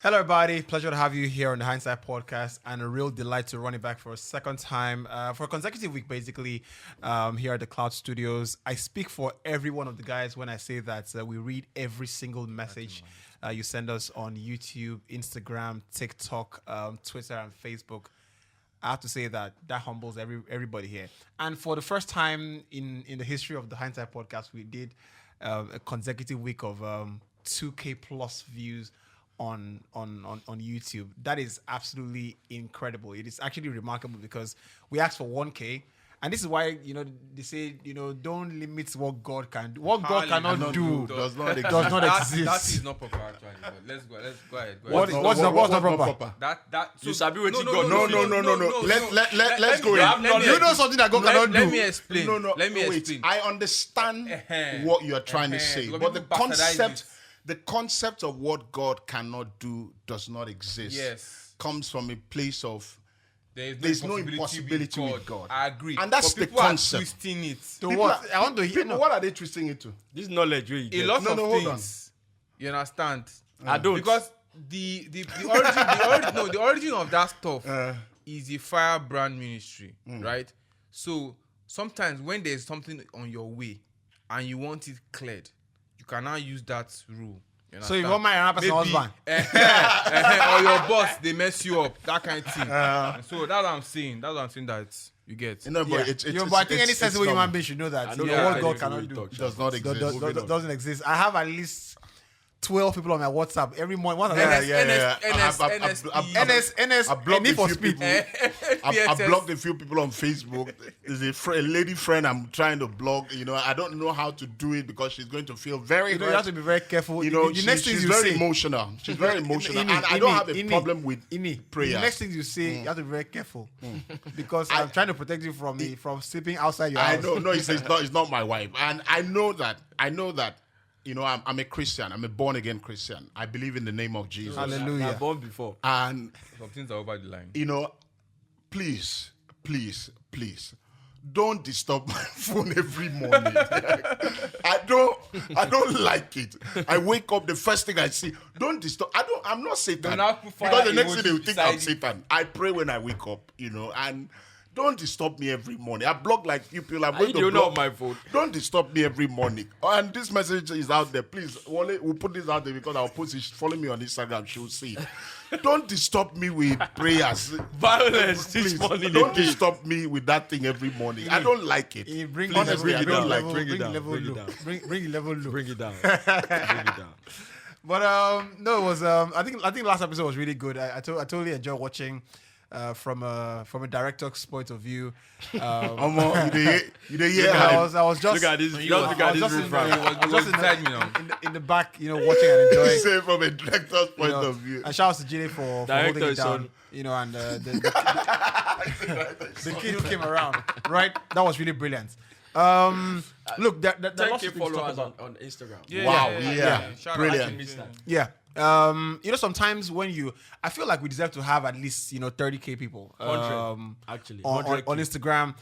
Hello, everybody. Pleasure to have you here on the Hindsight Podcast, and a real delight to run it back for a second time, for a consecutive week, basically, here at the Cloud Studios. I speak for every one of the guys when I say that we read every single message you send us on YouTube, Instagram, TikTok, Twitter, and Facebook. I have to say that humbles everybody here. And for the first time in the history of the Hindsight Podcast, we did a consecutive week of 2K plus views on YouTube. That is absolutely incredible. It is actually remarkable because we asked for 1K, and this is why they say don't limit what God can do. What God cannot do does not exist. That is not proper actually. But let's go ahead. What's not proper? That you sabi wetin God No. Let's go in. You know something that God cannot do. Let me explain. Let me explain. I understand what you're trying to say, but the concept of what God cannot do does not exist. Yes. Comes from a place of there's no impossibility with God. I agree. And that's but the concept. Are twisting it. So what? I want to hear. What are they twisting it to? This knowledge where you A get. lot of hold things. You understand? I don't. Because the origin of that stuff is a firebrand ministry, right? So sometimes when there's something on your way and you want it cleared, you cannot use that rule. So you want my person husband? Or your boss, they mess you up, that kind of thing. So that's what I'm saying. That you get. But I think any sensible human being should know that. What God cannot do does not exist. Doesn't exist. I have at least 12 people on my WhatsApp every morning. I've blocked a few people on Facebook. There's a lady friend I'm trying to block. I don't know how to do it because she's going to feel very hurt. You have to be very careful. She's very emotional. She's very emotional. And I don't have a problem with prayer. The next thing you say, you have to be very careful. Because I'm trying to protect you from sleeping outside your house. I know. No, it's not my wife. And I know that. I'm a Christian. I'm a born-again Christian. I believe in the name of Jesus. Hallelujah. I'm born before. And some things are over the line. Please, don't disturb my phone every morning. I don't like it. I wake up, the first thing I see, don't disturb. I'm not Satan. Because the next thing they will think I'm Satan. I pray when I wake up, and don't disturb me every morning. I block like few people. I'm going to block my phone. Don't disturb me every morning. And this message is out there. Please, Wale, we'll put this out there because I'll post it. Follow me on Instagram. She'll see. Don't disturb me with prayers. Violence this morning. Don't disturb me with that thing every morning. I don't like it. Bring it down. But no, it was. I think last episode was really good. I totally enjoyed watching. From a director's point of view, I was just look at this. Look at this in the back, watching and enjoying. Say from a director's point of view. And shout out to Jide for holding it down. And the kid who came around, right? That was really brilliant. Look, there lots of things to talk about on Instagram. Yeah. Brilliant. Yeah. Sometimes when I feel like we deserve to have at least 30K people. 100 actually on Instagram.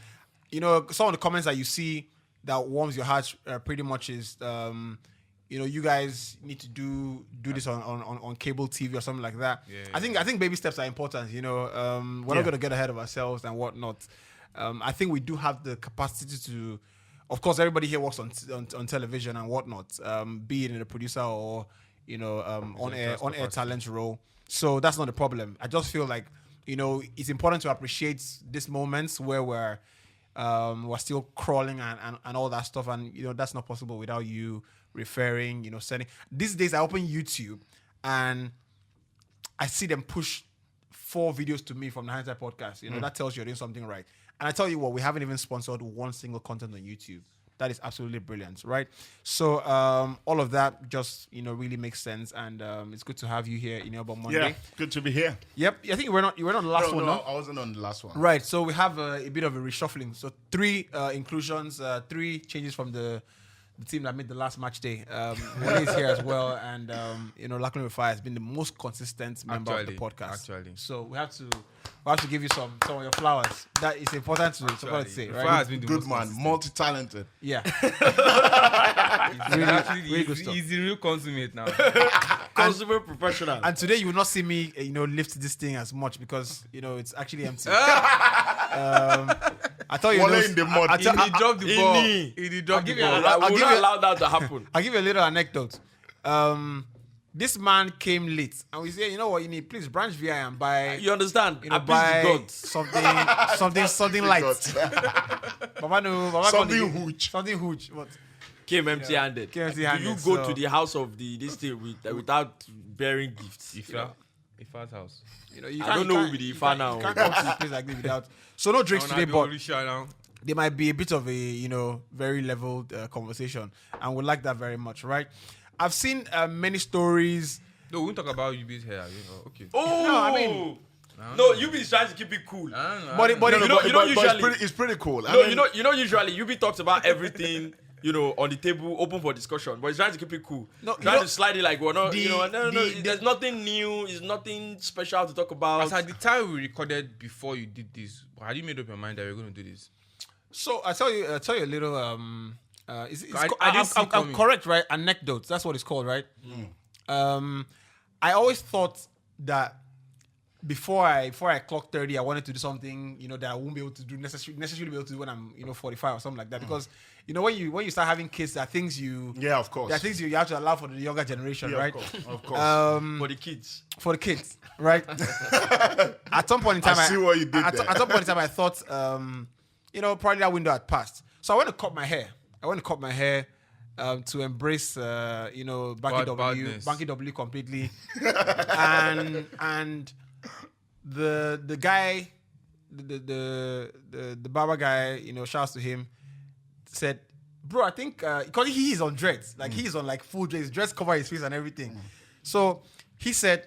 Some of the comments that you see that warms your heart pretty much is you guys need to do this on cable TV or something like that. I think baby steps are important. We're not going to get ahead of ourselves and whatnot. I think we do have the capacity to. Of course, everybody here works on television and whatnot. Be it in a producer or on air talent role. So that's not a problem. I just feel like it's important to appreciate these moments where we're still crawling and all that stuff, and that's not possible without you referring, sending. These days I open YouTube and I see them push 4 videos to me from the Hindsight Podcast. That tells you you're doing something right. And I tell you what, we haven't even sponsored one single content on YouTube. That is absolutely brilliant, right? So all of that just really makes sense, and it's good to have you here in Elbow Monday. Yeah, good to be here. Yep, I think you were not on the last one. No, I wasn't on the last one. Right, so we have a bit of a reshuffling. So 3 inclusions, 3 changes from the team that made the last match day. Wale is here as well, and Lakunle Fire has been the most consistent member of the podcast. So we have to give you some of your flowers. That is important to say, right? Good man, multi-talented. Yeah. He's the real consummate now. consummate professional. And today you will not see me, lift this thing as much because it's actually empty. I thought you Wale know. in the mud. He dropped the ball. Inni. He dropped the give you ball. a- I will give not you- allow that to happen. I'll give you a little anecdote. This man came late, and we say, you know what, you need, please branch VI and buy, You understand? you know, Abuse buy the gods. something light. Baba no, Baba Something gonna give- hooch. something hooch. What? Came empty-handed. Came Do you empty-handed, go so- to the house of this thing without bearing gifts? Ifa's house. You I can't- don't you know can't- who be the you Ifa can't- now. You can't come to a place like this without. So no drinks today, but now. there might be a bit of a very leveled conversation, and we like that very much, right? I've seen many stories. No, we won't talk about UB's hair. Okay. Oh, No, I mean- no, you be trying to keep it cool. But You know usually- it's pretty cool. No, usually UB talks about everything, on the table, open for discussion. But he's trying to keep it cool. No, Trying to slide it like we're not, the- there's nothing new, it's nothing special to talk about. As at the time we recorded before you did this, had you made up your mind that we we're going to do this? So I tell you a little. I didn't see I'm coming. correct, right? Anecdotes. That's what it's called, right? I always thought that before I clock 30, I wanted to do something, that I won't be able to do necessarily be able to do when I'm 45 or something like that. Because when you start having kids, there are things you of course. there are things you have to allow for the younger generation, Yeah, right? Of course. For the kids. For the kids, right? At some point in time, I see what you did there. At some point in time, I thought, probably that window had passed. So I went to cut my hair. To embrace, Badness. Banky W completely, and the guy, the barber guy, shouts to him, said, "Bro, I think because he is on dreads, like he's on like full dreads, dress cover his face and everything." So he said,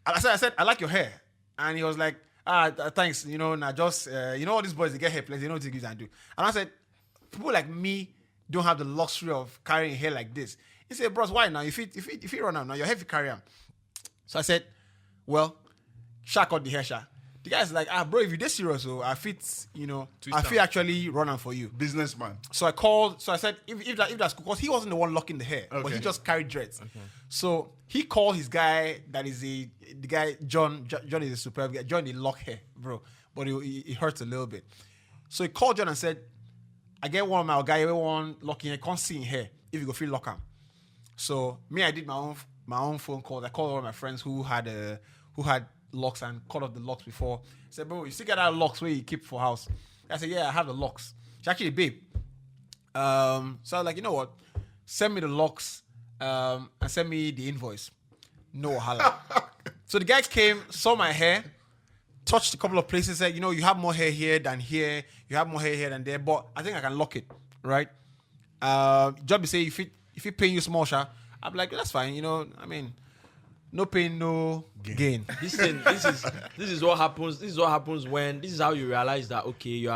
I said, "I like your hair," and he was like, thanks, now just all these boys they get hair plenty, what they and do. And I said, people like me don't have the luxury of carrying hair like this. He said, bros, why now? If you run out now, your hair will carry on. So I said, well, Shaq cut the hair, Shaq. The guy's like, bro, if you this serious, so I fit, I fit actually run out for you. Businessman. So I called. So I said, if that's cool, because he wasn't the one locking the hair, but Okay. he just carried dreads. Okay. So he called his guy. That is the guy John. John is a superb guy. John, he lock hair, bro, but he hurts a little bit. So he called John and said, I get one of my guy, everyone locking hair, can't see in hair if you go feel lock him. So me, I did my own phone calls. I called all my friends who had locks and cut off the locks before. I said, bro, you still got that locks where you keep for house? I said, yeah, I have the locks. She's actually a babe. So I was like, you know what? Send me the locks and send me the invoice. No wahala. So the guy came, saw my hair, touched a couple of places, said, you have more hair here than here. You have more hair here than there, but I think I can lock it, right? Job say if it paying you small, Sha, I'm like, that's fine. No pain, no gain. This is what happens. This is what happens when this is how you realize that okay, you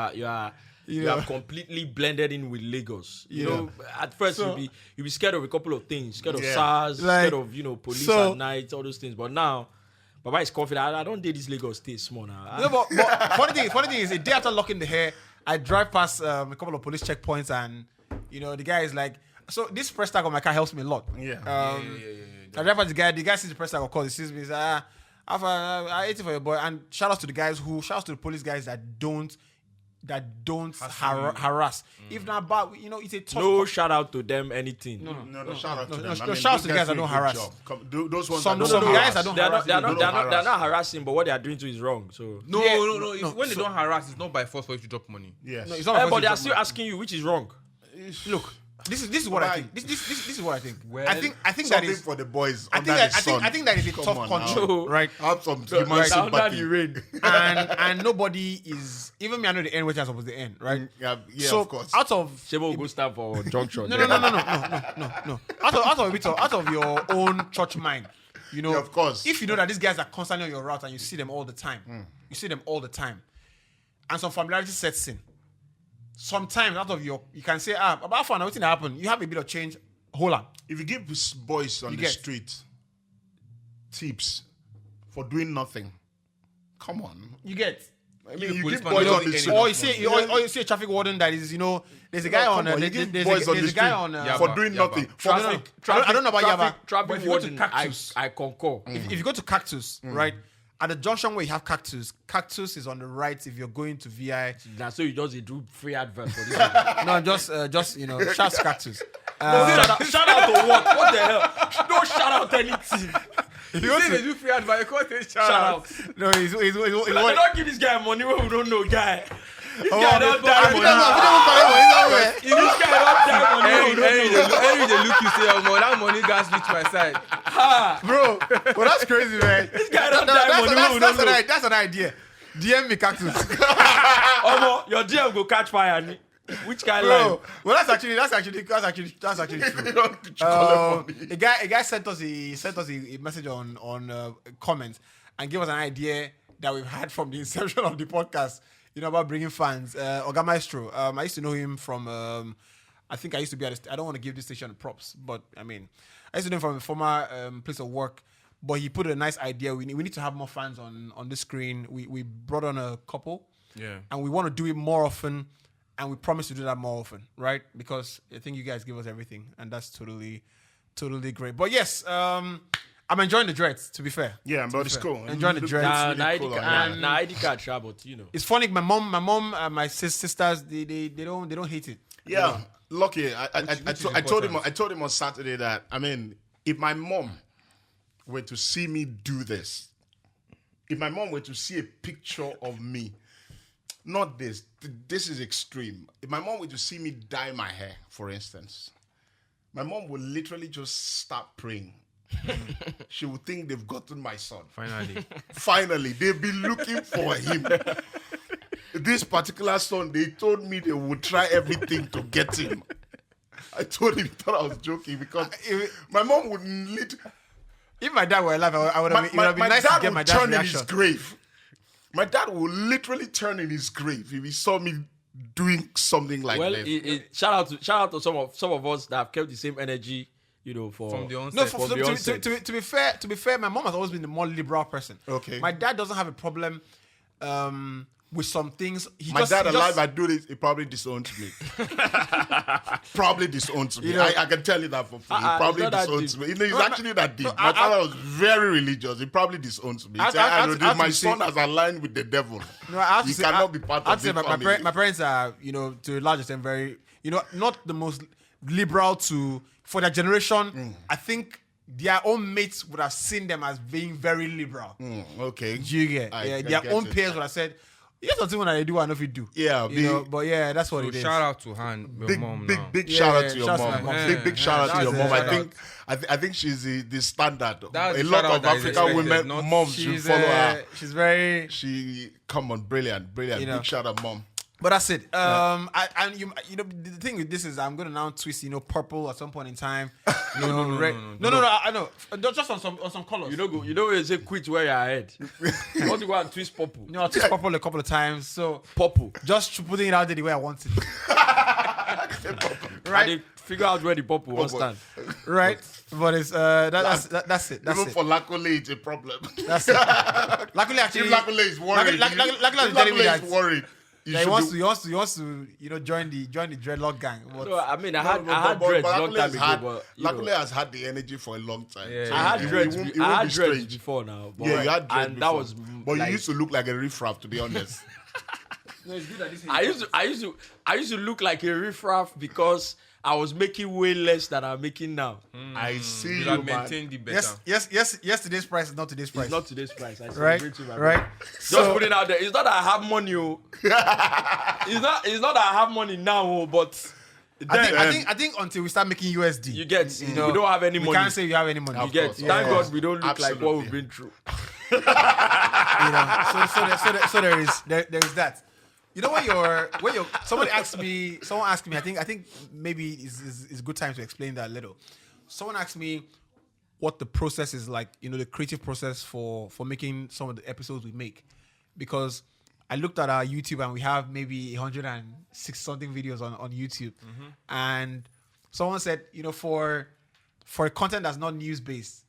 are completely blended in with Lagos. You know, at first So- you'll be scared of a couple of things, scared of Yeah. SARS, Like, scared of police so- at night, all those things. But now, Baba is confident. I don't date this Lagos state small now. No, but funny thing is, a day after locking the hair, I drive past a couple of police checkpoints, and the guy is like, so this press tag on my car helps me a lot. Yeah. I drive past the guy sees the press tag, of course, he sees me, he says, I ate it for your boy. And shout out to the the police guys that don't harass. If not bad, it's a tough. No shout out to them, anything. No, shout out to them. no, shout out to the guys that don't harass. Those ones Some that don't guys harass. that don't They're harass. not harassing, but what they are doing to is wrong. So, No. Yeah, When they don't harass, it's not by force for you to drop money. Yes. No, it's not my but first they are job, still man. asking you which is wrong. Look, this is what I Right. think. This is what I think. Well, I think that Something is. for the boys. I under think the sun. that is a Come tough on country, now. right? Have some So, human like, under sympathy. the rain. and nobody is, even me, I know the end, which I'm supposed to end, right? Yeah, So of course. out of Shebo will go stand for junction. no. Out of your own church mind, Yeah, of course. If you know that these guys are constantly on your route and you see them all the time, and some familiarity sets in. Sometimes out of you can say, about fun, nothing happened. You have a bit of change. Hold on. If you give boys on You the get. street tips for doing nothing, come on. You get. I mean, you give policeman boys don't on the think street. Or you see a traffic warden that is, there's a guy on. You There's give boys on the a guy street on. Yeah, for Yaba, doing Yaba. nothing. I don't know about Yaba. But Traffic if you go to warden, Cactus- I concur. If you go to Cactus, right, at the junction where you have Cactus is on the right if you're going to VI. Now, so you just do free advert for this. One. No, just shout to Cactus. Shout out to what? What the hell? Don't shout out anything. If You you go say to, they do free advice, you can't say Shout out. no, he's Don't give this guy money when we don't know guy. This Oh, guy don't die if you money. don't This guy don't die money when we don't know. Henry, they look you say, oh, that money gas reach my side. bro. Well, that's crazy, man. This guy don't die money when we don't know. That's an idea. DM me Cactus. Omo, your DM go catch fire. Ni. Which kind Bro, line? well, that's actually true. A guy sent us a message on comments and gave us an idea that we've had from the inception of the podcast. About bringing fans. Oga Maestro. I used to know him from. I think I used to be at. I don't want to give this station props, but I mean, I used to know him from a former place of work. But he put a nice idea. We need to have more fans on the screen. We brought on a couple. Yeah. And we want to do it more often. And we promise to do that more often, right? Because I think you guys give us everything, and that's totally great. But yes, I'm enjoying the dreads. To be fair, Yeah, but it's cool. Enjoying the dreads. Nah, ID card trouble, It's funny. My mom, my sisters, they don't hate it. Yeah, lucky. I told him. important. I told him on Saturday that if my mom were to see me do this, if my mom were to see a picture of me, not this. This is extreme. If my mom were to see me dye my hair, for instance, my mom would literally just start praying. She would think they've gotten my son. Finally, they've been looking for him. This particular son, they told me they would try everything to get him. I told him, he thought I was joking because my mom would If my dad were alive, I would have. It would have been my nice dad to get would my dad's turn in reaction. his grave. My dad would literally turn in his grave if he saw me doing something like Well, this. shout out to some of us that have kept the same energy, for From the onset. No, From the onset. to be fair, my mom has always been the more liberal person. Okay. My dad doesn't have a problem with some things. My dad alive, I do this, he probably disowns me. Probably disowns me. I can tell you that for free. He probably it's not that disowns deep. me. He's actually that deep. My father was very religious. He probably disowns me. He said, my son has aligned with the devil. No, I have He to say, cannot be part I'd of say the my family. parents are, to a large extent very, not the most liberal for their generation. I think their own mates would have seen them as being very liberal. Okay. Do you get? I Their get own it. peers would have said, here's something when I do, I know if you do. Yeah, but yeah, that's what So it is. shout out to your mom now. Big Yeah, shout out to your shout out to mom. my mom. Big shout out to your That's mom. a shout I think she's the standard. That's A the lot shout out of that is African expected, women, not- moms should She's follow her. she's very. Come on, brilliant. Big shout out, mom. But that's it. The thing with this is I'm gonna now twist, purple at some point in time. No, red. No, I know. Just on some colors. You know when you say quit where you're ahead. You want to go and twist purple. I twist purple a couple of times. So Purple. just putting it out there the way I want it. And Right, they figure out where the purple will stand. right. But it's that's it. That's Even it. for Lakole, it's a problem. That's it. Luckily, actually, If Lakole is worried, Luckily, if telling me Lakole that is worried, you that he should wants do- to join the dreadlock gang. But No, I mean, I had But dreads long Lakule time has ago, had- but Lakule has had the energy for a long time. Yeah, So I had it dreads. won't- it I won't had be dreads strange. before now. But, Yeah, you had dreads and before. that was. But you used to look like a riffraff, to be honest. I used to look like a riffraff because I was making way less than I'm making now. I see You you, have man. maintained the better. yes. Today's price is not today's price. It's not today's price. I right, celebrate you, my right. brother. Just put it out there. It's not that I have money, oh. It's not that I have money now, oh, but then I think until we start making USD, you get, we don't have any we money. can't say you have any money. You get, course, thank of course. God we don't look like what Absolutely. we've been through. So there is that. When someone asked me, I think maybe it's a good time to explain that a little. Someone asked me what the process is like, the creative process for making some of the episodes we make, because I looked at our YouTube and we have maybe 106 something videos on YouTube, and someone said, for a content that's not news based,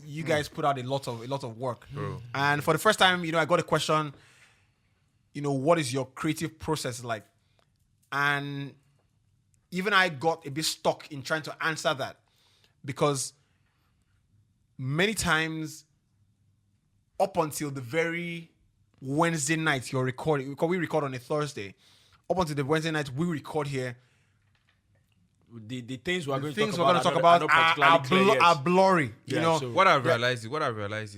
you guys put out a lot of work. And for the first time, I got a question. what is your creative process like? And even I got a bit stuck in trying to answer that because many times up until the very Wednesday night you're recording, because we record on a Thursday, up until the Wednesday night we record here, the things we're going to talk about are blurry. So what I realized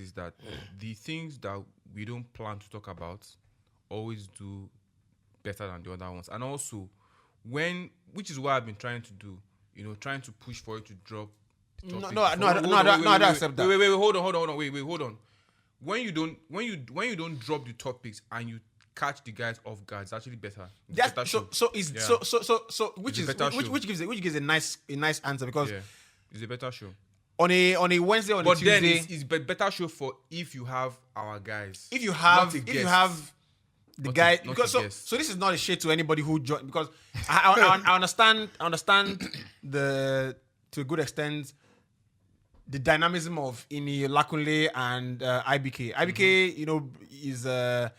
is that the things that we don't plan to talk about always do better than the other ones. And also, which is what I've been trying to do, trying to push for it to drop. No, I don't accept that. Wait, hold on. When you don't drop the topics and you catch the guys off guard, it's actually better. Which gives a nice answer because it's a better show. On a Wednesday, on a Tuesday, then it's better show for if you have our guys. If you have the guy, because so this is not a shade to anybody who joined, because I understand to a good extent the dynamism of Ini Lakunle and IBK. IBK, is a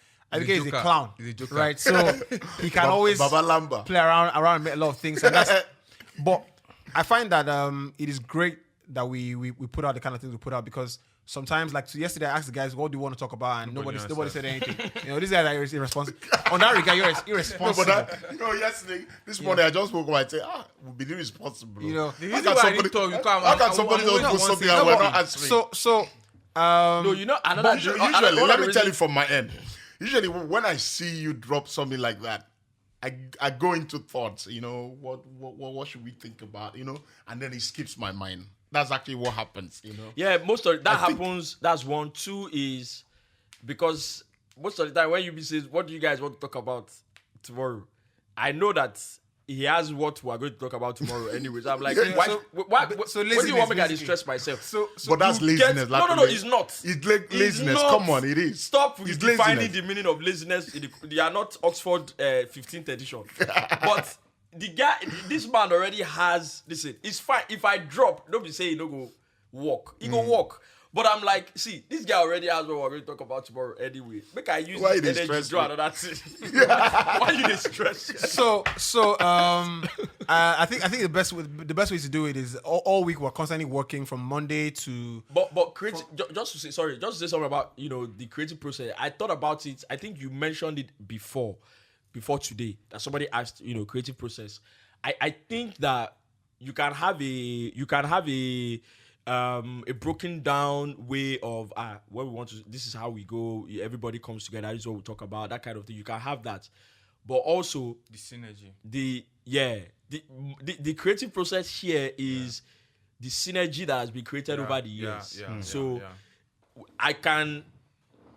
clown. He's a joker. Right? So he can always play around and make a lot of things. And but I find that it is great that we put out the kind of things we put out, because sometimes, like yesterday, I asked the guys, what do you want to talk about? And nobody said anything. These guys are irresponsible. On that regard, you're irresponsible. Yesterday, this morning, I just woke up and said, we'll be irresponsible. The reason why I didn't talk, how can somebody just put something and we're not answering? Usually, let me tell you from my end. Usually, when I see you drop something like that, I go into thoughts, what should we think about, and then it skips my mind. That's actually what happens, Yeah, most of that happens. That's one. Two is because most of the time when you says, "What do you guys want to talk about tomorrow?" I know that he has what we're going to talk about tomorrow. Anyways, I'm like, why do you want me to distress myself? But that's laziness. No, it's not. It's laziness. Come on, it is. Stop defining the meaning of laziness. They are not Oxford 15th edition, but. The guy, this man already has. Listen, it's fine if I drop. Don't be saying he don't go walk. He go walk. But I'm like, see, this guy already has what we're going to talk about tomorrow anyway. Make I use this energy to draw another thing. Why you dey stress? I think the best way to do it is all week we're constantly working from Monday to. But creative. Just to say something about the creative process. I thought about it. I think you mentioned it before today, that somebody asked, creative process. I think that you can have a broken down way of where we want to. This is how we go. Everybody comes together. This is what we talk about. That kind of thing. You can have that, but also the synergy. The creative process here is the synergy that has been created over the years.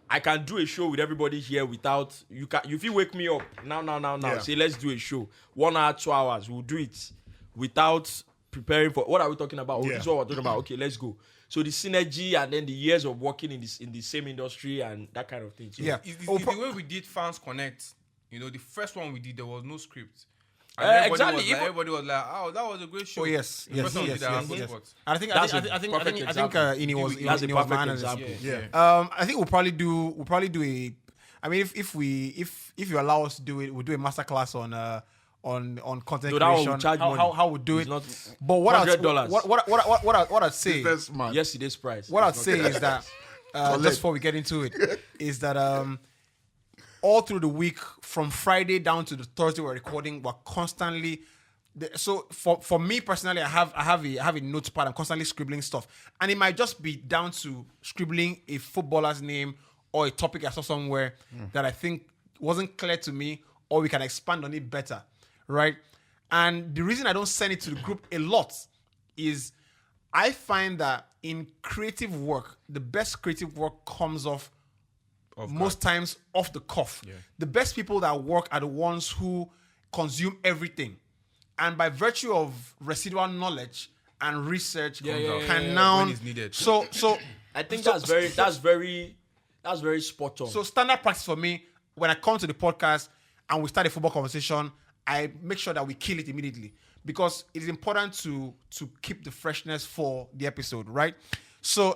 I can do a show with everybody here without you. If you wake me up now, say let's do a show, 1 hour, 2 hours, we'll do it without preparing for what are we talking about? This is what we're talking about. Okay, let's go. So the synergy and then the years of working in the same industry and that kind of thing. So it's the way we did Fans Connect. The first one we did, there was no script. Exactly. Everybody was like, "Oh, that was a great show." Oh yes. And I think Ini was my example. I think we'll probably do a. I mean, if you allow us to do it, we'll do a masterclass on content creation. How we do it. But what I'd say yesterday's price. What I'd say is that just before we get into it, is that all through the week, from Friday down to the Thursday we're recording, we're constantly. So for me personally, I have a notepad. I'm constantly scribbling stuff, and it might just be down to scribbling a footballer's name or a topic I saw somewhere that I think wasn't clear to me, or we can expand on it better, right? And the reason I don't send it to the group a lot is I find that in creative work, the best creative work comes off most times off the cuff. Yeah. The best people that work are the ones who consume everything, and by virtue of residual knowledge and research, can now. When it's needed. So I think that's very spot on. So standard practice for me, when I come to the podcast and we start a football conversation, I make sure that we kill it immediately, because it is important to keep the freshness for the episode, right? So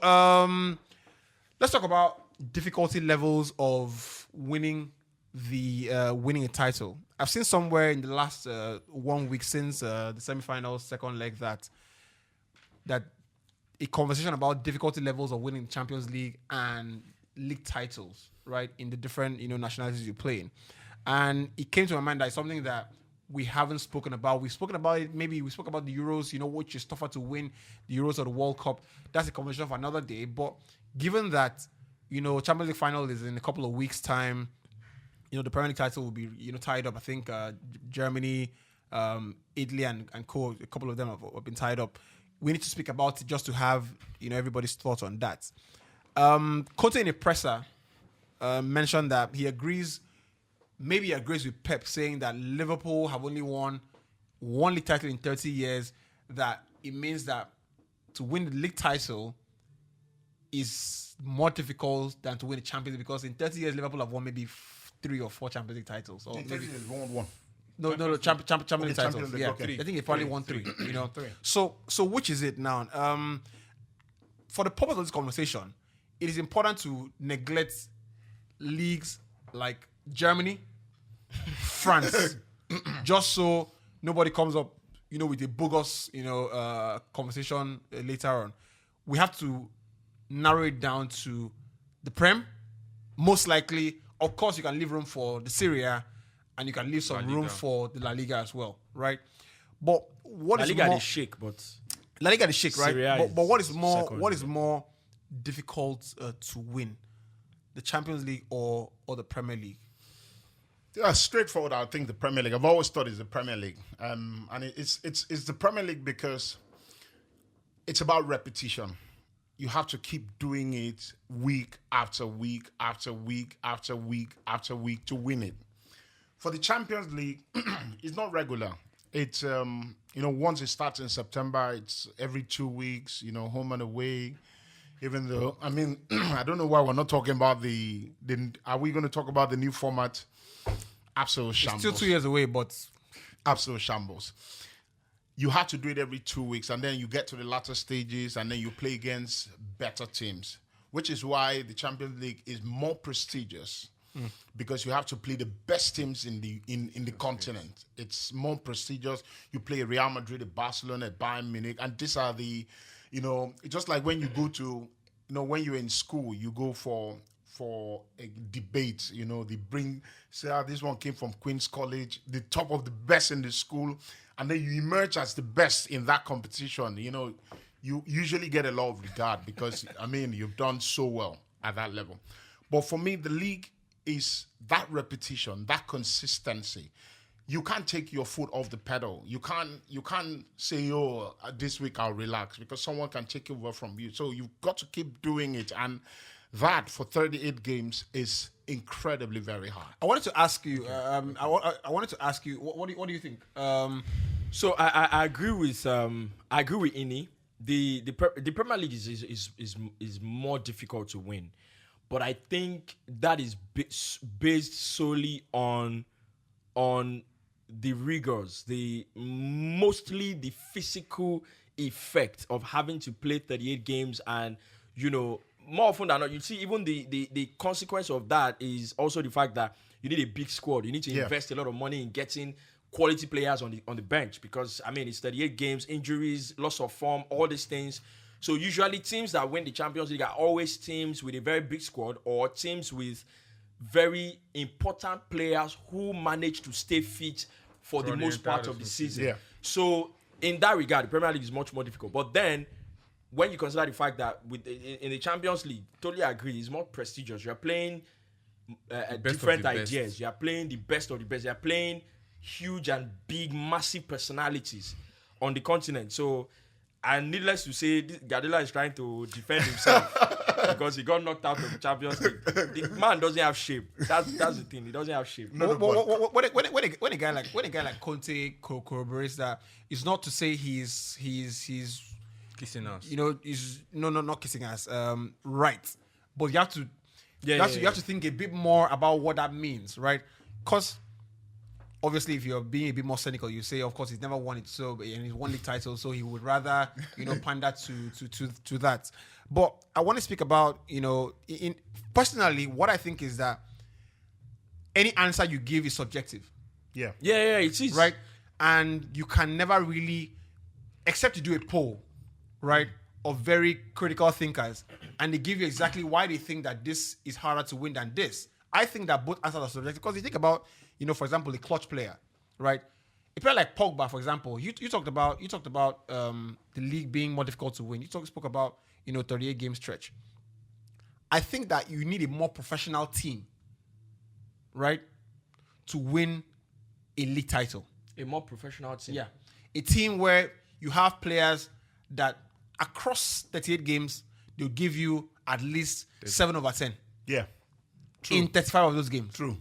let's talk about difficulty levels of winning the winning a title. I've seen somewhere in the last 1 week since the semi-finals, second leg, that a conversation about difficulty levels of winning the Champions League and league titles, right, in the different nationalities you play in. And it came to my mind that it's something that we haven't spoken about. We've spoken about it. Maybe we spoke about the Euros, which is tougher to win, the Euros or the World Cup. That's a conversation for another day. But given that, Champions League final is in a couple of weeks' time, the Premier League title will be, tied up. I think Germany, Italy, and co, a couple of them have been tied up. We need to speak about it just to have, everybody's thoughts on that. Conte in a presser mentioned that he agrees with Pep, saying that Liverpool have only won one league title in 30 years, that it means that to win the league title is more difficult than to win the Champions League, because in 30 years, Liverpool have won maybe 3 or 4 Champions League titles. Or in 30 years, won one. No, Champions League titles. League, Yeah, okay. I think they probably won 3. So which is it now? For the purpose of this conversation, it is important to neglect leagues like Germany, France, just so nobody comes up, with a bogus, conversation later on. We have to narrow it down to the Prem. Most likely, of course, you can leave room for the Serie A, and you can leave some room for the La Liga as well, right? But what La is Liga more? is shake, but La Liga is shake, right? Serie A But what is is more? second. What is more difficult to win, the Champions League or the Premier League? Yeah, straightforward. I think the Premier League. I've always thought it's the Premier League, and it's the Premier League because it's about repetition. You have to keep doing it week after week after week after week after week to win it. For the Champions League, it's not regular. It's once it starts in September, it's every 2 weeks. Home and away. Even though I don't know why we're not talking about the. Are we going to talk about the new format? Absolute shambles. Still 2 years away, but Absolute shambles. You have to do it every 2 weeks, and then you get to the latter stages, and then you play against better teams, which is why the Champions League is more prestigious, because you have to play the best teams in the continent. It's more prestigious. You play Real Madrid, Barcelona, Bayern Munich, and these are the, it's just like when you go to, when you're in school, you go for a debate, they bring, say, this one came from Queen's College, the top of the best in the school, and then you emerge as the best in that competition. You usually get a lot of regard because, you've done so well at that level. But for me, the league is that repetition, that consistency. You can't take your foot off the pedal. You can't say, this week I'll relax, because someone can take it over from you. So you've got to keep doing it. And that for 38 games is incredibly very hard. I wanted to ask you. I wanted to ask you. What do you think? So I agree with Ini. The Premier League is more difficult to win, but I think that is based solely on the rigors, mostly the physical effect of having to play 38 games, and more often than not, you see even the consequence of that is also the fact that you need a big squad. You need to invest a lot of money in getting quality players on the bench, because it's 38 games, injuries, loss of form, all these things. So usually teams that win the Champions League are always teams with a very big squad, or teams with very important players who manage to stay fit for the most part of the season. Yeah. So in that regard, the Premier League is much more difficult. But then, when you consider the fact that in the Champions League, totally agree, it's more prestigious. You're playing different ideas. You're playing the best of the best. You're playing huge and big, massive personalities on the continent. So, and needless to say, Guardiola is trying to defend himself because he got knocked out of the Champions League. The man doesn't have shape. That's the thing. He doesn't have shape. When a guy like Conte corroborates that, it's not to say he's Kissing us. he's not kissing us. Right, but you have to you have to think a bit more about what that means, right? Because obviously, if you're being a bit more cynical, you say, of course, he's never won it, and he's won league title, so he would rather, pander to that. But I want to speak about, personally, what I think is that any answer you give is subjective. Yeah. Yeah, it is. Right? And you can never really, except you do a poll, right, of very critical thinkers, and they give you exactly why they think that this is harder to win than this. I think that both answers are subjective, because you think about, for example, a clutch player, right? A player like Pogba, for example, you talked about the league being more difficult to win. You spoke about 38 game stretch. I think that you need a more professional team, right, to win a league title. A more professional team. Yeah, a team where you have players that across 38 games they'll give you at least 7 over 10. Yeah. True. In 35 of those games. True.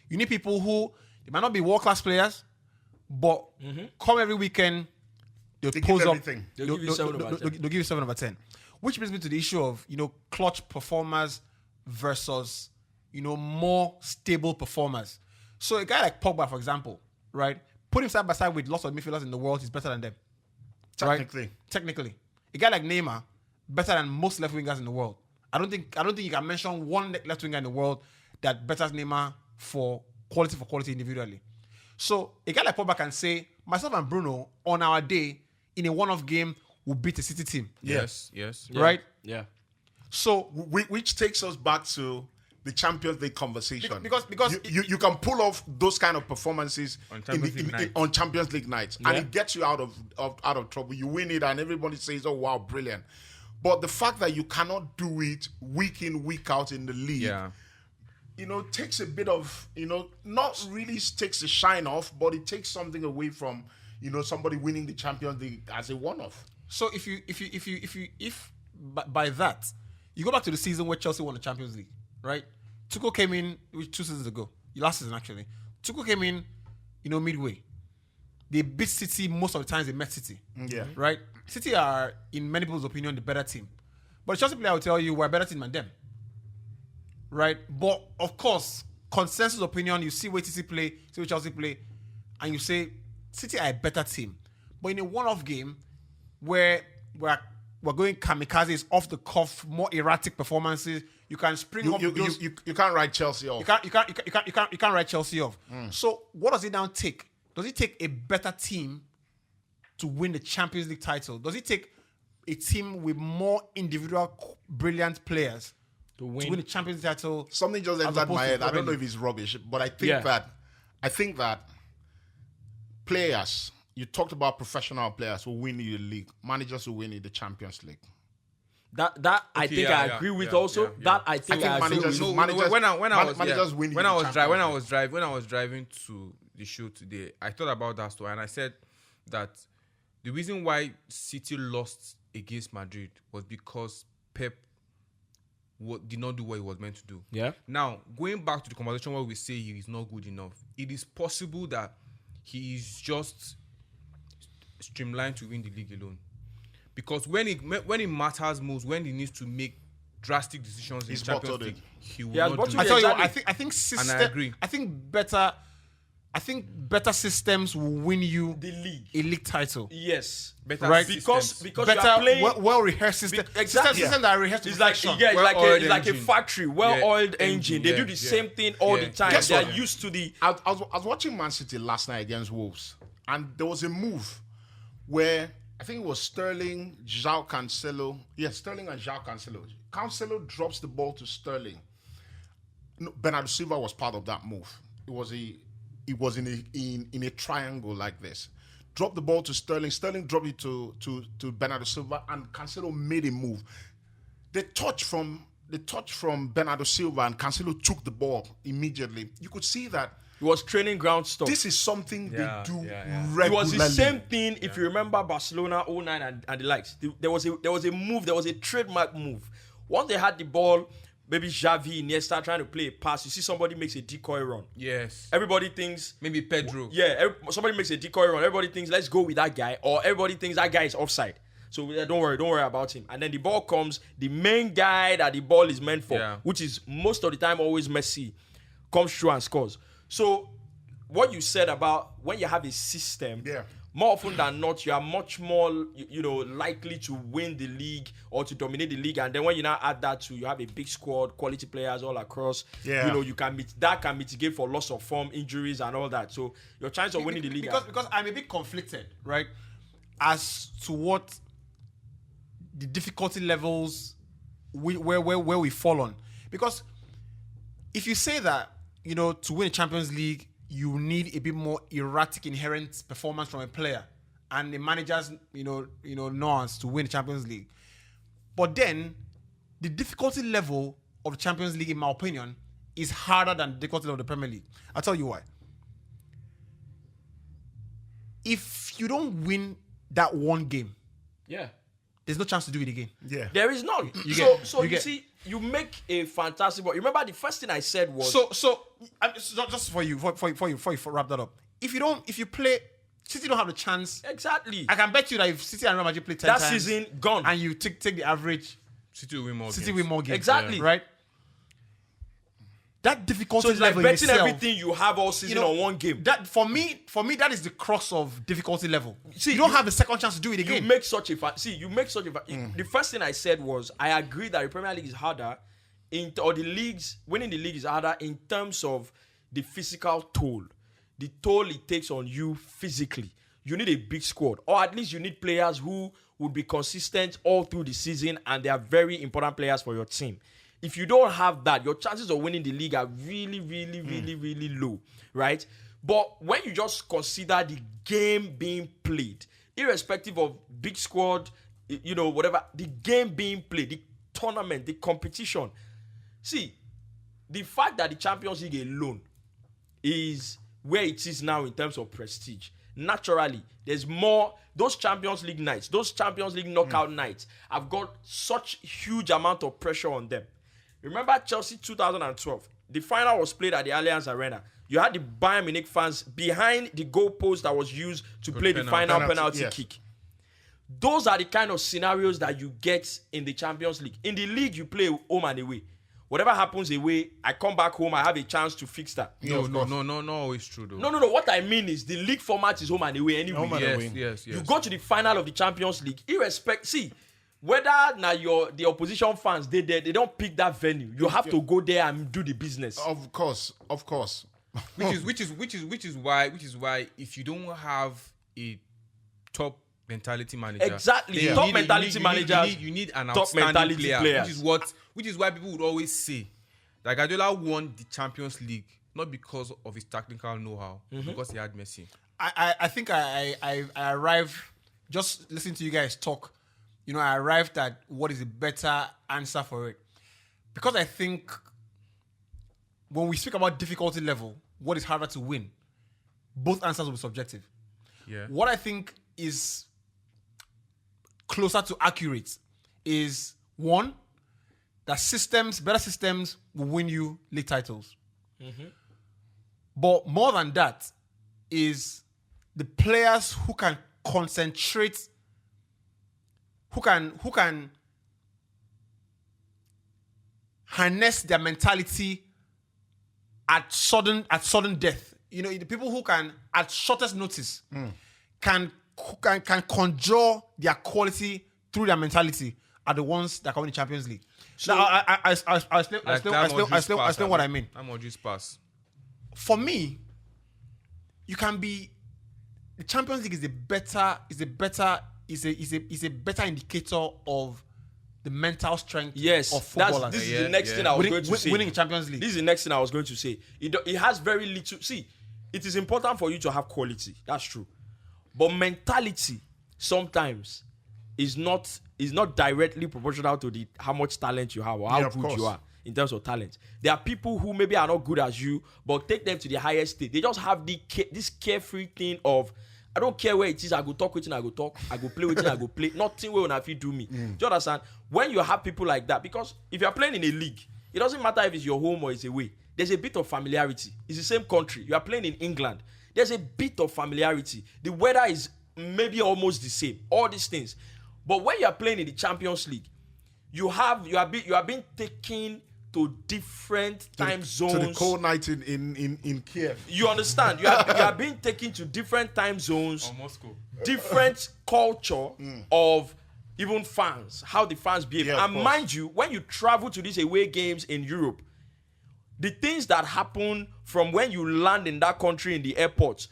You need people who, they might not be world-class players, but come every weekend, they'll pose up. They'll give you 7 over 10. They'll give you 7 over 10. Which brings me to the issue of, clutch performers versus, more stable performers. So a guy like Pogba, for example, right? Put him side by side with lots of midfielders in the world, he's better than them. Technically. Right? Technically. A guy like Neymar, better than most left wingers in the world. I don't think you can mention one left winger in the world that betters Neymar for quality individually. So a guy like Pogba can say, myself and Bruno on our day in a one-off game will beat a City team. Yes. Right? Yeah. So which takes us back to the Champions League conversation. Because you can pull off those kind of performances on Champions League nights, and it gets you out of trouble. You win it, and everybody says, "Oh wow, brilliant!" But the fact that you cannot do it week in, week out in the league, takes a bit of, not really takes the shine off, but it takes something away from, somebody winning the Champions League as a one-off. So if by that, you go back to the season where Chelsea won the Champions League, right? Tuchel came in 2 seasons ago, last season actually. Tuchel came in, midway. They beat City most of the times. They met City. Yeah. Right? City are, in many people's opinion, the better team. But the Chelsea player will tell you we're a better team than them. Right? But, of course, consensus opinion, you see where City play, see where Chelsea play, and you say City are a better team. But in a one-off game where we're going kamikazes, off the cuff, more erratic performances, you can spring up those. You can't write Chelsea off. You can't write Chelsea off. So what does it now take? Does it take a better team to win the Champions League title? Does it take a team with more individual brilliant players to win the Champions League title? Something just entered my head. I don't know if it's rubbish, but I think that players, you talked about professional players who win the league, managers who win the Champions League. That I think I agree with also. That I think I agree with. When I was driving to the show today, I thought about that story, and I said that the reason why City lost against Madrid was because Pep did not do what he was meant to do. Yeah. Now, going back to the conversation where we say he is not good enough, it is possible that he is just streamlined to win the league alone. Because when it matters most, when he needs to make drastic decisions in Champions League, he will not do it. I tell you, I think system, and I agree. I think better systems will win you the league, a league title. Yes, better right? systems. Because better, you are playing well rehearsed system. Exactly. System that are rehearsed. It's like it's like a factory, well-oiled engine. They do the same thing all the time. Guess they what? are used to the. I was watching Man City last night against Wolves, and there was a move where I think it was Sterling, João Cancelo. Yes, Sterling and João Cancelo. Cancelo drops the ball to Sterling. No, Bernardo Silva was part of that move. It was in a triangle like this. Dropped the ball to Sterling. Sterling dropped it to Bernardo Silva, and Cancelo made a move. The touch from Bernardo Silva, and Cancelo took the ball immediately. You could see that It was training ground stuff. this is something they do It regularly. was the same thing if you remember Barcelona 09 and the likes. There was a move, there was a trademark move. Once they had the ball, maybe Xavi, Iniesta trying to play a pass, you see somebody makes a decoy run. Yes. Everybody thinks... Maybe Pedro. Yeah, somebody makes a decoy run. Everybody thinks, let's go with that guy. Or everybody thinks that guy is offside. So don't worry about him. And then the ball comes, the main guy that the ball is meant for, which is most of the time always Messi, comes through and scores. So what you said about when you have a system more often than not, you are much more, likely to win the league or to dominate the league. And then when you now add that to, you have a big squad, quality players all across. Yeah. You can mitigate for loss of form, injuries, and all that. So your chance of winning the league. Because I'm a bit conflicted, right, as to what the difficulty levels where we fall on. Because if you say that, to win a Champions League, you need a bit more erratic inherent performance from a player and the manager's nuance to win the Champions League. But then the difficulty level of the Champions League, in my opinion, is harder than the difficulty level of the Premier League. I'll tell you why. If you don't win that one game, there's no chance to do it again. Yeah. There is none. You see, you make a fantastic ball. Remember, the first thing I said was just for you wrap that up. If you play, City don't have the chance. Exactly. I can bet you that if City and Real Madrid play 10 that times, season gone, and you take the average, City will win more games. Exactly. Right. That difficulty so it's like level betting in itself, everything you have all season on one game. That for me, that is the crux of difficulty level. See, you don't have a second chance to do it again. You make such a The first thing I said was I agree that the Premier League is harder, winning the league is harder in terms of the physical toll, the toll it takes on you physically. You need a big squad, or at least you need players who would be consistent all through the season, and they are very important players for your team. If you don't have that, your chances of winning the league are really, really, really, really low, right? But when you just consider the game being played, irrespective of big squad, whatever, the game being played, the tournament, the competition. See, the fact that the Champions League alone is where it is now in terms of prestige. Naturally, there's more. Those Champions League nights, those Champions League knockout nights have got such huge amount of pressure on them. Remember Chelsea 2012? The final was played at the Allianz Arena. You had the Bayern Munich fans behind the goalpost that was used to play the final penalty kick. Those are the kind of scenarios that you get in the Champions League. In the league, you play home and away. Whatever happens away, I come back home, I have a chance to fix that. No, always true though. No. What I mean is the league format is home and away anyway. Yes. You go to the final of the Champions League, whether now the opposition fans they don't pick that venue. You have to go there and do the business. Of course. which is why if you don't have a top mentality manager, exactly, top mentality manager, you need an top outstanding player, players. which is why people would always say that Guardiola won the Champions League not because of his technical know-how, because he had Messi. I think I arrived just listening to you guys talk. I arrived at what is a better answer for it. Because I think when we speak about difficulty level, what is harder to win, both answers will be subjective. Yeah. What I think is closer to accurate is one, that better systems will win you league titles. But more than that is the players who can concentrate, who can harness their mentality at sudden death. The people who can at shortest notice can conjure their quality through their mentality are the ones that come in the Champions League. So now I explain what I mean. I'm on just pass. For me, you can be. The Champions League is a better indicator of the mental strength of footballers. This is the next thing I was going to say. Winning Champions League. This is the next thing I was going to say. It has very little. See, it is important for you to have quality. That's true. But mentality sometimes is not directly proportional to how much talent you have or how good you are in terms of talent. There are people who maybe are not good as you, but take them to the highest state. They just have this carefree thing of, I don't care where it is, I go talk with it, I go talk, I go play with it, I go play. Nothing will not do me. Do you understand? When you have people like that, because if you're playing in a league, it doesn't matter if it's your home or it's away. There's a bit of familiarity. It's the same country. You are playing in England. There's a bit of familiarity. The weather is maybe almost the same. All these things. But when you are playing in the Champions League, you are being taken to different time zones. To the cold night in Kiev. You understand? You are being taken to different time zones, Or Moscow. different culture of even fans, how the fans behave. Yeah, And mind you, when you travel to these away games in Europe, the things that happen from when you land in that country in the airport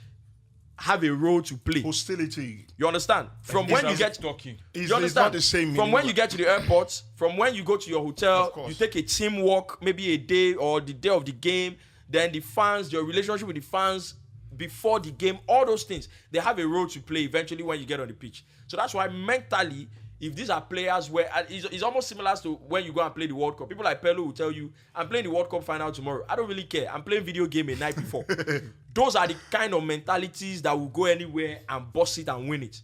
have a role to play. Hostility. You understand? From when you get talking. you It's understand? not the same. From when you get to the airport, from when you go to your hotel, Of course. you take a team walk, maybe a day or the day of the game, then the fans, your relationship with the fans before the game, all those things, they have a role to play eventually when you get on the pitch. So that's why mentally, if these are players where it's almost similar to when you go and play the World Cup. People like Pelu will tell you, I'm playing the World Cup final tomorrow. I don't really care. I'm playing video game a night before. Those are the kind of mentalities that will go anywhere and boss it and win it.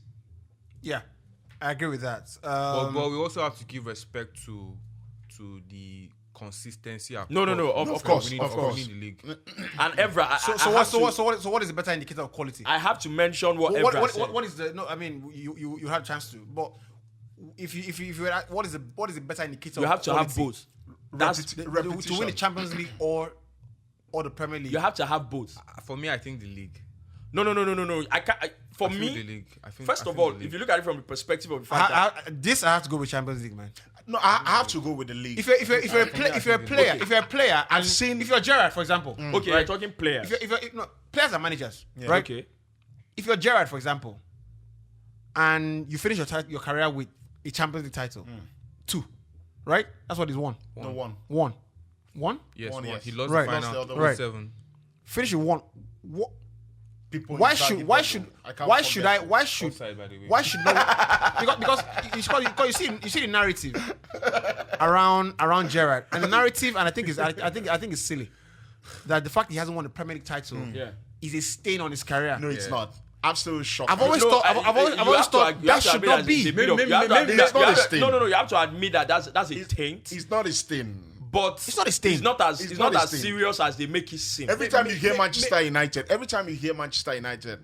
Yeah, I agree with that. But we also have to give respect to the consistency. No, of course. Winning the league. And Evra, So what is the better indicator of quality? I have to mention what Evra said. What is the no? I mean, you have a chance to, but if you were at, what is the better indicator? You of have to have quality? both. That's To win the Champions League or the Premier League. you have to have both. For me, I think the league. No. I can't. For I feel me, the league. first of all, if you look at it from the perspective of the fact that I have to go with Champions League, man. No, I have to go with the league. If you're a player, and if you're Gerrard, for example, okay, right? you're talking players. Players are managers, right? Okay. If you're Gerrard, for example, and you finish your career with a Champions League title, 2, right? That's what he's won. No one. One? Yes, One, yes. he lost Right. the final. Lost the other one. 7. Finish with 1. People Why inside should the why bubble. should I can't why forget should I it. why should Offside, by the way. why should no because you see the narrative around Gerrard, and the narrative, and I think it's silly that the fact he hasn't won the Premier League title is a stain on his career. No, it's not. Absolute shock. I've always thought that should not be. It's not a stain. No. You have to admit that that's a taint. It's not a stain. But It's not a stain. It's not It's not a as stain. serious as they make it seem. Every time you hear Manchester United,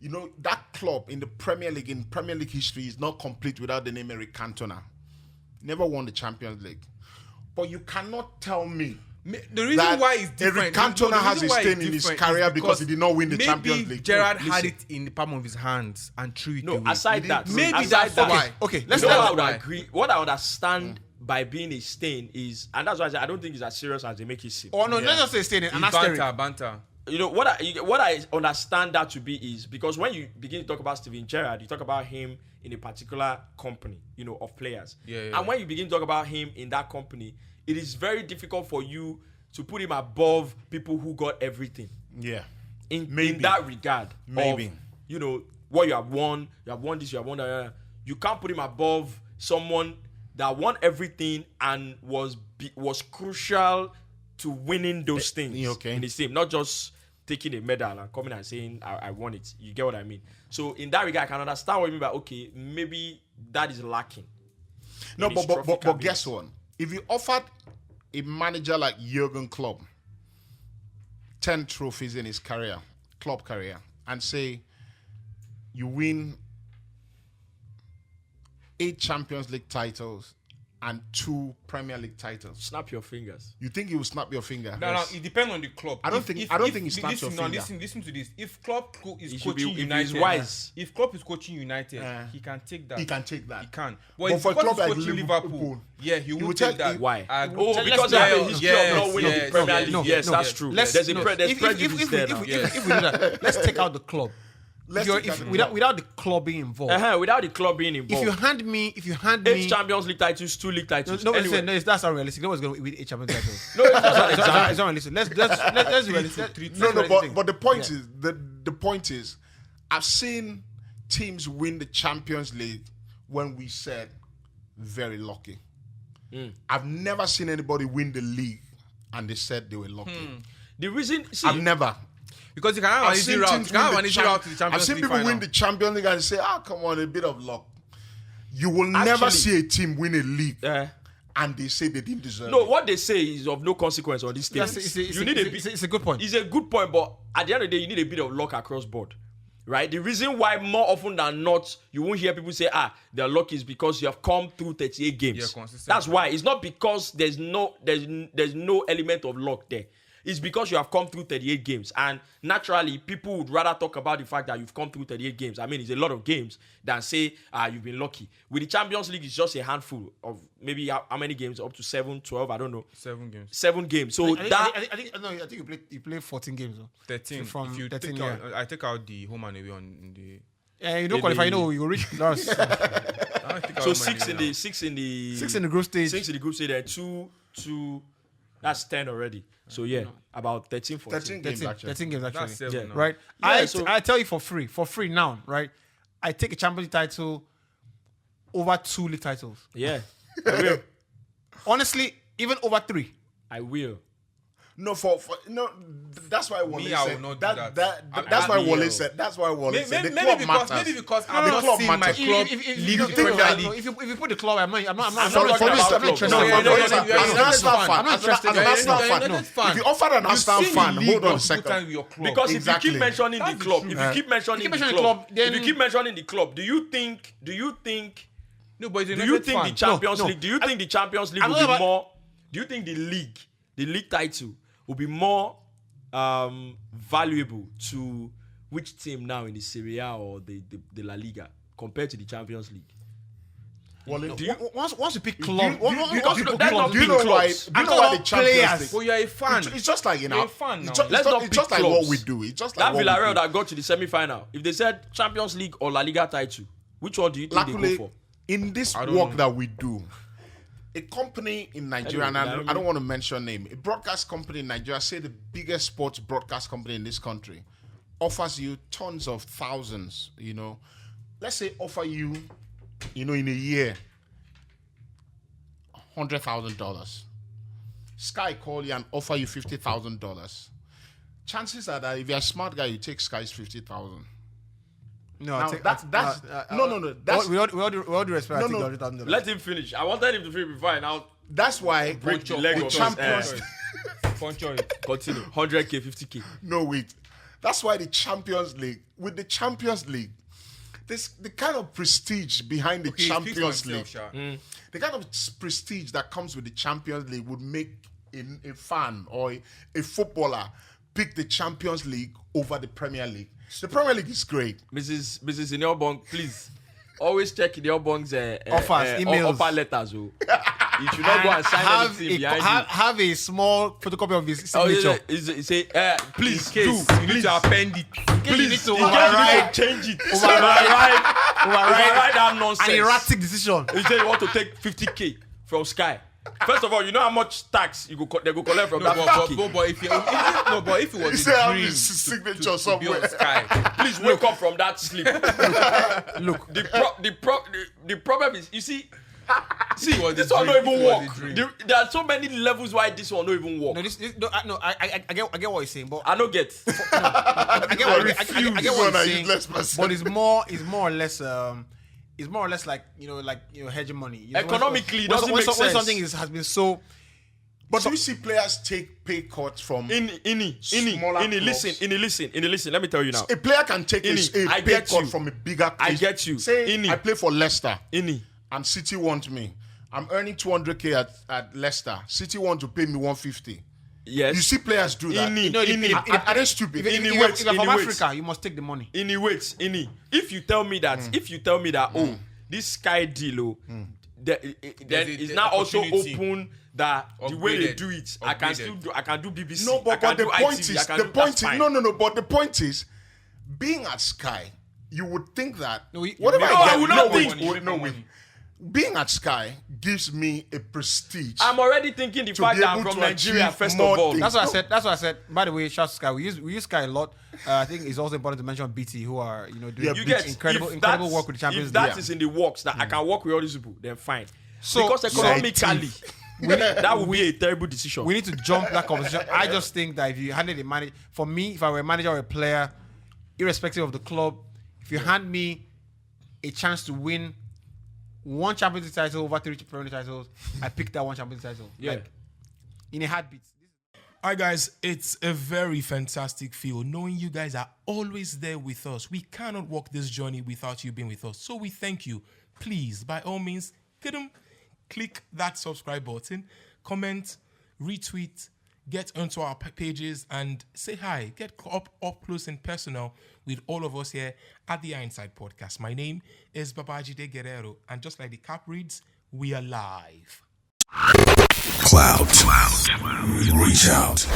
you know, that club in the Premier League, in Premier League history, is not complete without the name Eric Cantona. Never won the Champions League. But you cannot tell me The reason that why it's different. Eric Cantona the has reason a why stain it's in his different career is because he did not win the maybe Champions League. Gerrard No, had listen. it in the palm of his hands and threw it No, away. aside that, Maybe aside that's that, why. Okay, Let's let's what I not. would agree. What I understand by being a stain is, and that's why I don't think it's as serious as they make it seem. Oh no, let's just say stain and It's asterisk. banter. You know what I understand that to be is because when you begin to talk about Steven Gerrard, you talk about him in a particular company, you know, of players. Yeah. And when you begin to talk about him in that company, it is very difficult for you to put him above people who got everything. Yeah. In Maybe. that regard, Maybe. of, you know, what you have won this, you have won that. You can't put him above someone that won everything and was crucial to winning those things in his team, not just taking a medal and coming and saying I won it. You get what I mean? So in that regard, I can understand what you mean by okay, maybe that is lacking. No, in his but trophy cabinet. guess what? If you offered a manager like Jurgen Klopp 10 trophies in his club career, and say you win 8 Champions League titles and 2 Premier League titles, Snap your fingers. you think he will snap your finger? No, it depends on the club. I don't think he snaps your finger. Listen to this. If Klopp is He should be- coaching if United, he's wise. if Klopp is coaching United, he can take that. He can take that. He can. But But for a because club he's like coaching Liverpool, yeah, he he will will take tell- that. Why? I Oh, agree. because they have a history of yes, not winning yes, the Premier yes, League. yes, Yes, yes. that's true. Let's There's if prejudice there now. we do that, let's take out the club. Without the club being involved. Without the club being involved. If you hand me 8 Champions League titles, 2 league titles. no, Anyway. no, that's not realistic. No one's going to win 8 Champions League titles. No, it's not It's exactly. not realistic. Let's be realistic. But the point is the point is, I've seen teams win the Champions League when we said very lucky. I've never seen anybody win the league and they said they were lucky. The reason, I've never. Because you can have an easy route. You can have an easy route to the Champions League I've seen people final. win the Champions League and say, come on, a bit of luck. You will never Actually- see a team win a league Yeah. and they say they didn't deserve No, it. what they say is of no consequence on this Yes, statement. it's a good point. It's a good point, but at the end of the day, you need a bit of luck across board. right? The reason why more often than not you won't hear people say, they're lucky is because you have come through 38 games. Yeah, consistent. That's why. It's not because there's no element of luck there. It's because you have come through 38 games. And naturally, people would rather talk about the fact that you've come through 38 games. I mean, it's a lot of games than say, you've been lucky. With the Champions League, it's just a handful of maybe how many games? Up to 7, 12, I don't know. 7 games. 7 games. So I think you played 14 games. Though. 13. From if you 13, take out, I take out the home and away on the... Yeah, you don't qualify. You know, you reach last. So 6 in the 6 in the group stage. 6 in the group stage. There 2. That's 10 already. So yeah, about 13, 14. 13 games actually. 13 games actually. That's 7 now. Right? Yeah, I tell you for free now, right? I take a Champions League title over 2 league titles. Yeah, I will. Honestly, even over 3. I will. No, no. That's why Wale I will said not do that. That's why Wale said. That's why Wale said the club matters. Maybe because The I'm not club seeing my matters. club If lead you the think Premier that, League. if you put the club, I'm not talking interested. about I'm not club. interested. No, No, no, for no, instance, no, as no, an no, Arsenal no, fan, I'm not interested. as an Arsenal You're fan, not fan. if you offered an Arsenal You've seen fan, the league hold on a multiple times second. with your club. Because Exactly. if you keep mentioning the That's the club, truth. if you keep mentioning mention the the club, club, then- if you keep mentioning the club, do you think No, but do you think the Champions No. League? Do you think the Champions League I'm will not be about- more? Do you think the league title will be more valuable to which team now in the Serie A or the La Liga compared to the Champions League? Wale, Do you? Once you pick club, that's not do you know big why? clubs. Do you know why the I'm talking Champions about players. League? Well, you're a fan. It's just like You're a fan now. Let's not it's just pick like what clubs. we do. It's just like That what we Villarreal do. that got to the semi-final, if they said Champions League or La Liga title, which one do you think they go Luckily, for? in this I don't work know. that we do, a company in Nigeria, and I don't want to mention name, a broadcast company in Nigeria, say the biggest sports broadcast company in this country, offers you tons of thousands, Let's say offer you, in a year, $100,000. Sky call you and offer you $50,000. Chances are that if you're a smart guy, you take Sky's $50,000. No, Now, that's no. That's we all do respect. No, I no. think $100,000. Let him finish. I wanted him to finish before I now that's why break the Poncho, leg Poncho, of Champions. his Poncho it. Continue. 100K, 50K. No, wait. That's why the Champions League, with the Champions League, this the kind of prestige behind the Okay, speak for Champions himself, League, Sha. the kind of prestige that comes with the Champions League would make a fan or a footballer pick the Champions League over the Premier League. The Premier League is great. Mrs. Ineobong, please. Always check Ineobong's Offers, emails. offer letters. Oh. You should not go and sign anything behind you. have a small photocopy of his Oh, signature. say, please, Case, do. you need to append it. You need to You override can't change it. override Override that an nonsense. erratic decision. You say you want to take 50K from Sky. First of all, you know how much tax they go collect from No, that but 50K. if it was You a say I have dream his signature to be somewhere. on Sky, Please wake up from that sleep. Look, The problem is, you see, it was this a one dream, don't even it was a work. dream. There are so many levels why this one don't even work. I get what you're saying, but I don't get. I get what you're saying. Useless person. But it's more or less like hegemony. Economically, it when doesn't make when sense. something has been so. But do you see players take pay cuts from smaller clubs? Listen. Let me tell you now. A player can take Ini, a I pay get cut you. from a bigger club. I get you. Say Ini. I play for Leicester Ini. and City want me. I'm earning 200K at Leicester. City want to pay me 150. Yes. You see players do that. Ini. Are they stupid? If Ini, you're wait, from Ini, wait. Africa, you must take the money. Ini. If you tell me that, oh, this Sky deal, then it's now also opportunity. open that the way they Upgraded. do it, I can do BBC. No, I but can the do point ITV, I is, can the do- point that's is, fine. no. But the point is, being at Sky, you would think that whatever No, I I get, would not wait, think- wait, no, wait. Being at Sky gives me a prestige. I'm already thinking the To fact be that I'm able from to Nigeria achieve first of more all. things. That's what I said. By the way, shout to Sky. We use Sky a lot. I think it's also important to mention BT, who are doing Yeah, You get incredible if incredible that's- work with the Champions If League. that is in the works that I can work with all these people, then fine. So- Because so- economically, that would be a terrible decision. We need to jump that conversation. I just think that if you handle the manager, for me, if I were a manager or a player, irrespective of the club, if you hand me a chance to win one Champions League title over 3 Premier League titles, I pick that one Champions League title. Yeah. Like, in a heartbeat. All right, guys, it's a very fantastic feel knowing you guys are always there with us. We cannot walk this journey without you being with us. So we thank you. Please, by all means, click that subscribe button, comment, retweet, get onto our pages and say hi. Get up close and personal with all of us here at the Hindsight Podcast. My name is Babajide Guerrero, and just like the cap reads, we are live. Cloud. Reach out.